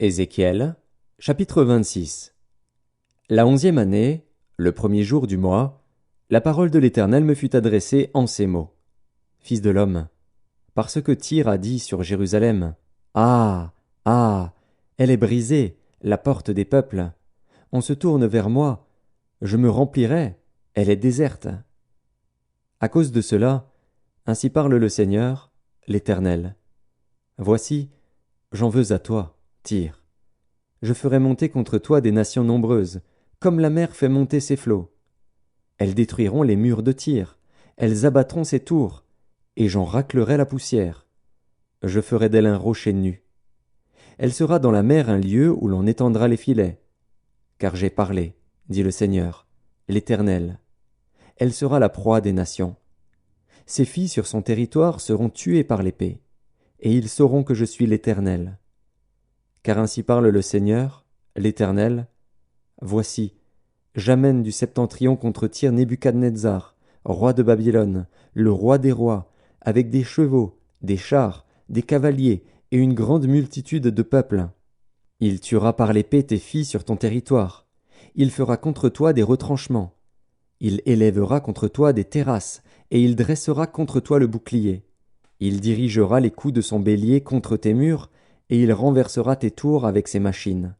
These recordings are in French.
Ézéchiel, chapitre 26. La 11e année, le premier jour du mois, la parole de l'Éternel me fut adressée en ces mots. Fils de l'homme, parce que Tyr a dit sur Jérusalem, Ah, ah, elle est brisée, la porte des peuples. On se tourne vers moi, je me remplirai, elle est déserte. À cause de cela, ainsi parle le Seigneur, l'Éternel. Voici, j'en veux à toi, Tyr. Je ferai monter contre toi des nations nombreuses, comme la mer fait monter ses flots. Elles détruiront les murs de Tyr, elles abattront ses tours, et j'en raclerai la poussière. Je ferai d'elle un rocher nu. Elle sera dans la mer un lieu où l'on étendra les filets. Car j'ai parlé, dit le Seigneur, l'Éternel. Elle sera la proie des nations. Ses filles sur son territoire seront tuées par l'épée, et ils sauront que je suis l'Éternel. Car ainsi parle le Seigneur, l'Éternel. Voici, j'amène du septentrion contre Tyr Nebuchadnezzar, roi de Babylone, le roi des rois, avec des chevaux, des chars, des cavaliers et une grande multitude de peuples. Il tuera par l'épée tes filles sur ton territoire. Il fera contre toi des retranchements. Il élèvera contre toi des terrasses, et il dressera contre toi le bouclier. Il dirigera les coups de son bélier contre tes murs, et il renversera tes tours avec ses machines.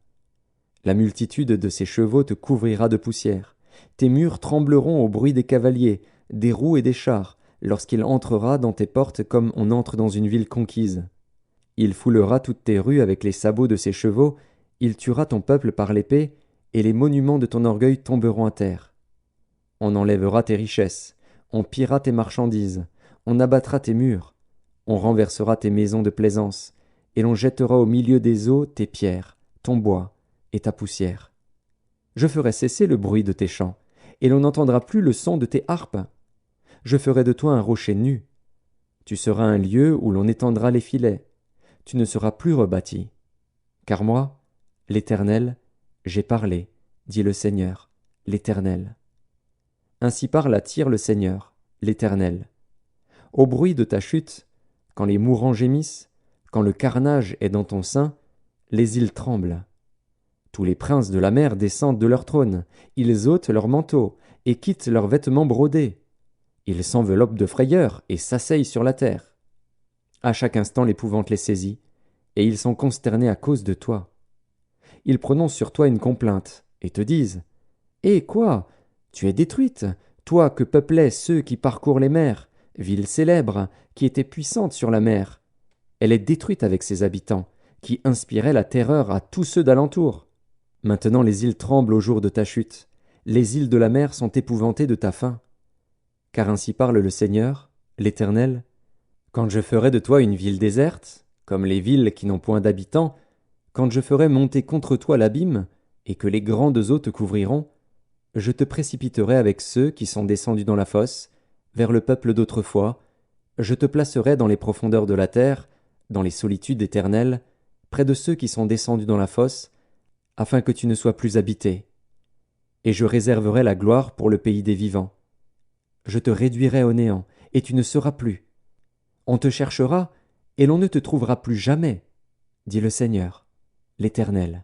La multitude de ses chevaux te couvrira de poussière. Tes murs trembleront au bruit des cavaliers, des roues et des chars, lorsqu'il entrera dans tes portes comme on entre dans une ville conquise. Il foulera toutes tes rues avec les sabots de ses chevaux, il tuera ton peuple par l'épée, et les monuments de ton orgueil tomberont à terre. On enlèvera tes richesses, on pillera tes marchandises, on abattra tes murs, on renversera tes maisons de plaisance, et l'on jettera au milieu des eaux tes pierres, ton bois et ta poussière. Je ferai cesser le bruit de tes chants, et l'on n'entendra plus le son de tes harpes. Je ferai de toi un rocher nu. Tu seras un lieu où l'on étendra les filets. Tu ne seras plus rebâti. Car moi, l'Éternel, j'ai parlé, dit le Seigneur, l'Éternel. Ainsi parle à Tyr le Seigneur, l'Éternel. Au bruit de ta chute, quand les mourants gémissent, quand le carnage est dans ton sein, les îles tremblent. Tous les princes de la mer descendent de leur trône, ils ôtent leurs manteaux et quittent leurs vêtements brodés. Ils s'enveloppent de frayeur et s'asseyent sur la terre. À chaque instant l'épouvante les saisit, et ils sont consternés à cause de toi. Ils prononcent sur toi une complainte, et te disent « Eh quoi? Tu es détruite, toi que peuplaient ceux qui parcourent les mers, ville célèbre, qui était puissante sur la mer. Elle est détruite avec ses habitants, qui inspiraient la terreur à tous ceux d'alentour. Maintenant les îles tremblent au jour de ta chute, les îles de la mer sont épouvantées de ta fin. Car ainsi parle le Seigneur, l'Éternel. Quand je ferai de toi une ville déserte, comme les villes qui n'ont point d'habitants, quand je ferai monter contre toi l'abîme, et que les grandes eaux te couvriront, je te précipiterai avec ceux qui sont descendus dans la fosse, vers le peuple d'autrefois, je te placerai dans les profondeurs de la terre, dans les solitudes éternelles, près de ceux qui sont descendus dans la fosse, afin que tu ne sois plus habité. Et je réserverai la gloire pour le pays des vivants. Je te réduirai au néant, et tu ne seras plus. On te cherchera, et l'on ne te trouvera plus jamais, dit le Seigneur, l'Éternel.